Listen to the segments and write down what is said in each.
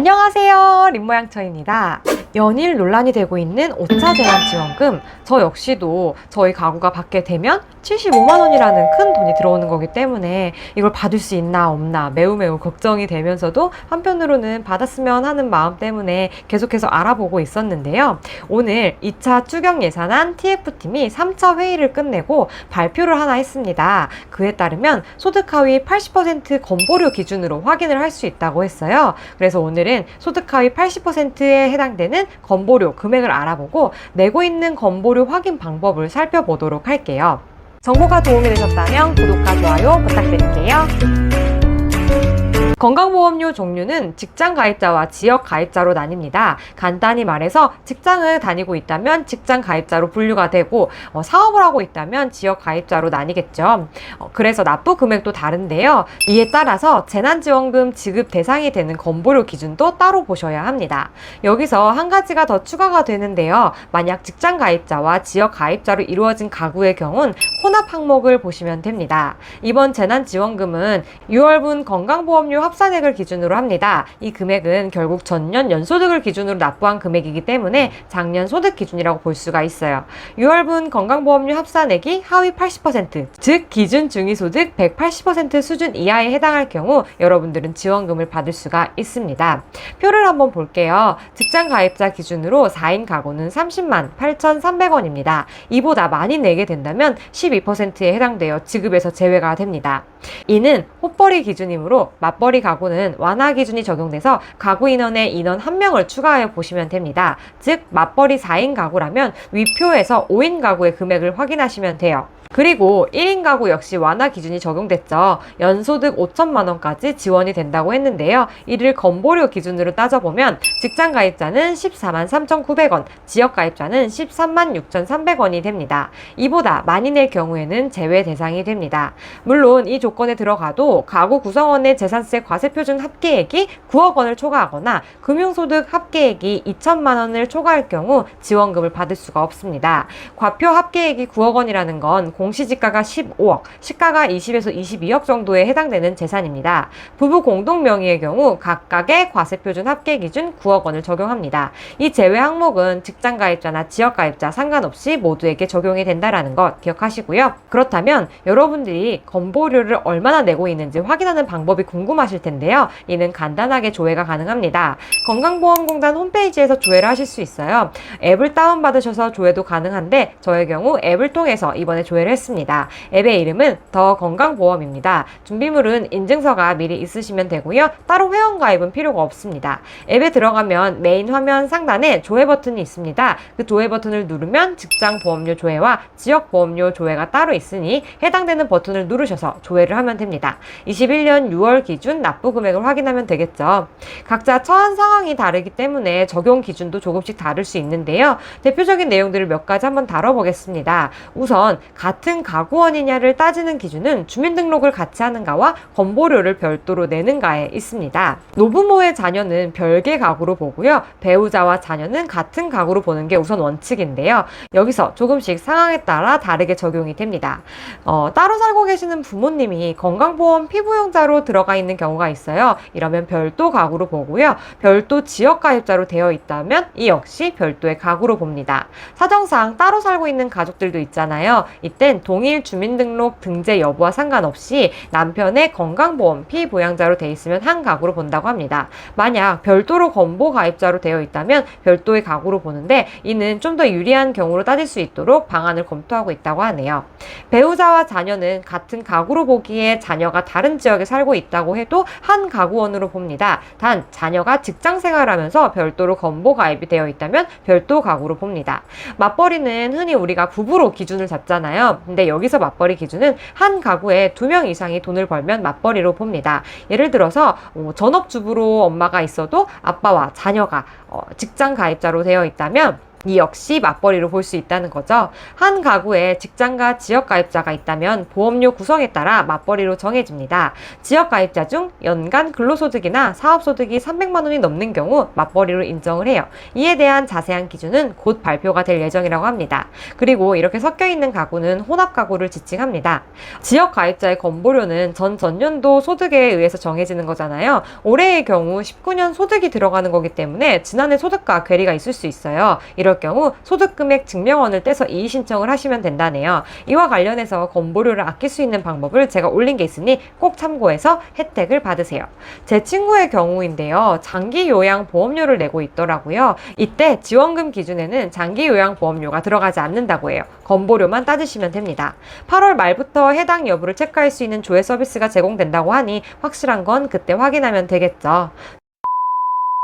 안녕하세요, 림모양처입니다. 연일 논란이 되고 있는 5차 재난지원금, 저 역시도 저희 가구가 받게 되면 75만 원이라는 큰 돈이 들어오는 거기 때문에 이걸 받을 수 있나 없나 매우 걱정이 되면서도 한편으로는 받았으면 하는 마음 때문에 계속해서 알아보고 있었는데요. 오늘 2차 추경 예산안 TF팀이 3차 회의를 끝내고 발표를 하나 했습니다. 그에 따르면 소득 하위 80% 건보료 기준으로 확인을 할 수 있다고 했어요. 그래서 오늘은 소득 하위 80%에 해당되는 건보료 금액을 알아보고 내고 있는 건보료 확인 방법을 살펴보도록 할게요. 정보가 도움이 되셨다면 구독과 좋아요 부탁드릴게요. 건강보험료 종류는 직장 가입자와 지역 가입자로 나뉩니다. 간단히 말해서 직장을 다니고 있다면 직장 가입자로 분류가 되고 사업을 하고 있다면 지역 가입자로 나뉘겠죠. 그래서 납부 금액도 다른데요. 이에 따라서 재난지원금 지급 대상이 되는 건보료 기준도 따로 보셔야 합니다. 여기서 한 가지가 더 추가가 되는데요. 만약 직장 가입자와 지역 가입자로 이루어진 가구의 경우는 혼합 항목을 보시면 됩니다. 이번 재난지원금은 6월분 건강보험료 합산액을 기준으로 합니다. 이 금액은 결국 전년 연소득을 기준으로 납부한 금액이기 때문에 작년 소득 기준이라고 볼 수가 있어요. 6월분 건강보험료 합산액이 하위 80%, 즉 기준 중위소득 180% 수준 이하에 해당할 경우 여러분들은 지원금을 받을 수가 있습니다. 표를 한번 볼게요. 직장 가입자 기준으로 4인 가구는 30만 8,300원입니다. 이보다 많이 내게 된다면 12%에 해당되어 지급에서 제외가 됩니다. 이는 헛벌이 기준이므로 맞벌이 가구는 완화 기준이 적용돼서 가구 인원에 인원 1명을 추가하여 보시면 됩니다. 즉 맞벌이 4인 가구라면 위표에서 5인 가구의 금액을 확인하시면 돼요. 그리고 1인 가구 역시 완화 기준이 적용됐죠. 연소득 5천만 원까지 지원이 된다고 했는데요. 이를 건보료 기준으로 따져보면 직장 가입자는 14만 3,900원, 지역 가입자는 13만 6,300원이 됩니다. 이보다 많이 낼 경우에는 제외 대상이 됩니다. 물론 이 조건에 들어가도 가구 구성원의 재산세 과세표준 합계액이 9억 원을 초과하거나 금융소득 합계액이 2천만 원을 초과할 경우 지원금을 받을 수가 없습니다. 과표 합계액이 9억 원이라는 건 공시지가가 15억, 시가가 20에서 22억 정도에 해당되는 재산입니다. 부부 공동 명의의 경우 각각의 과세표준 합계 기준 9억 원을 적용합니다. 이 제외 항목은 직장 가입자나 지역 가입자 상관없이 모두에게 적용이 된다는 것 기억하시고요. 그렇다면 여러분들이 건보료를 얼마나 내고 있는지 확인하는 방법이 궁금하실 텐데요. 이는 간단하게 조회가 가능합니다. 건강보험공단 홈페이지에서 조회를 하실 수 있어요. 앱을 다운받으셔서 조회도 가능한데 저의 경우 앱을 통해서 이번에 조회를 했습니다. 앱의 이름은 더 건강보험입니다. 준비물은 인증서가 미리 있으시면 되고요. 따로 회원가입은 필요가 없습니다. 앱에 들어가면 메인 화면 상단에 조회 버튼이 있습니다. 그 조회 버튼을 누르면 직장 보험료 조회와 지역 보험료 조회가 따로 있으니 해당되는 버튼을 누르셔서 조회를 하면 됩니다. 21년 6월 기준 납부 금액을 확인하면 되겠죠. 각자 처한 상황이 다르기 때문에 적용 기준도 조금씩 다를 수 있는데요. 대표적인 내용들을 몇 가지 한번 다뤄보겠습니다. 우선 같은 가구원이냐를 따지는 기준은 주민등록을 같이 하는가와 건보료를 별도로 내는가에 있습니다. 노부모의 자녀는 별개 가구로 보고요. 배우자와 자녀는 같은 가구로 보는 게 우선 원칙인데요. 여기서 조금씩 상황에 따라 다르게 적용이 됩니다. 따로 살고 계시는 부모님이 건강보험 피부용자로 들어가 있는 경우가 있어요. 이러면 별도 가구로 보고요. 별도 지역 가입자로 되어 있다면 이 역시 별도의 가구로 봅니다. 사정상 따로 살고 있는 가족들도 있잖아요. 이땐 동일 주민등록 등재 여부와 상관없이 남편의 건강보험 피부양자로 되어 있으면 한 가구로 본다고 합니다. 만약 별도로 건보 가입자로 되어 있다면 별도의 가구로 보는데 이는 좀 더 유리한 경우로 따질 수 있도록 방안을 검토하고 있다고 하네요. 배우자와 자녀는 같은 가구로 보기에 자녀가 다른 지역에 살고 있다고 해도 한 가구원으로 봅니다. 단 자녀가 직장생활하면서 별도로 건보 가입이 되어 있다면 별도 가구로 봅니다. 맞벌이는 흔히 우리가 부부로 기준을 잡잖아요. 근데 여기서 맞벌이 기준은 한 가구에 2명 이상이 돈을 벌면 맞벌이로 봅니다. 예를 들어서 전업주부로 엄마가 있어도 아빠와 자녀가 직장 가입자로 되어 있다면 이 역시 맞벌이로 볼 수 있다는 거죠. 한 가구에 직장과 지역가입자가 있다면 보험료 구성에 따라 맞벌이로 정해집니다. 지역가입자 중 연간 근로소득이나 사업소득이 300만 원이 넘는 경우 맞벌이로 인정을 해요. 이에 대한 자세한 기준은 곧 발표가 될 예정이라고 합니다. 그리고 이렇게 섞여 있는 가구는 혼합가구를 지칭합니다. 지역가입자의 건보료는 전년도 소득에 의해서 정해지는 거잖아요. 올해의 경우 19년 소득이 들어가는 거기 때문에 지난해 소득과 괴리가 있을 수 있어요. 이럴 경우 소득금액 증명원을 떼서 이의 신청을 하시면 된다네요. 이와 관련해서 건보료를 아낄 수 있는 방법을 제가 올린 게 있으니 꼭 참고해서 혜택을 받으세요. 제 친구의 경우인데요. 장기요양보험료를 내고 있더라고요. 이때 지원금 기준에는 장기요양보험료가 들어가지 않는다고 해요. 건보료만 따지시면 됩니다. 8월 말부터 해당 여부를 체크할 수 있는 조회 서비스가 제공된다고 하니 확실한 건 그때 확인하면 되겠죠.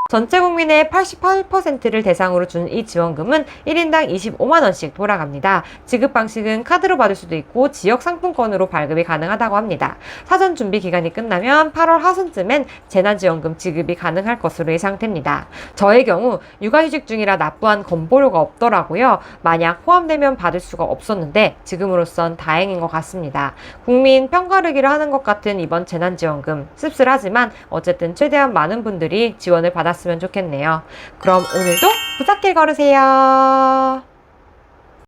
전체 국민의 88%를 대상으로 준 이 지원금은 1인당 25만원씩 돌아갑니다. 지급 방식은 카드로 받을 수도 있고 지역 상품권으로 발급이 가능하다고 합니다. 사전 준비 기간이 끝나면 8월 하순쯤엔 재난지원금 지급이 가능할 것으로 예상됩니다. 저의 경우 육아휴직 중이라 납부한 건보료가 없더라고요. 만약 포함되면 받을 수가 없었는데 지금으로선 다행인 것 같습니다. 국민 편가르기를 하는 것 같은 이번 재난지원금 씁쓸하지만 어쨌든 최대한 많은 분들이 지원을 받았으면 좋겠네요. 그럼 오늘도 부잣길 걸으세요.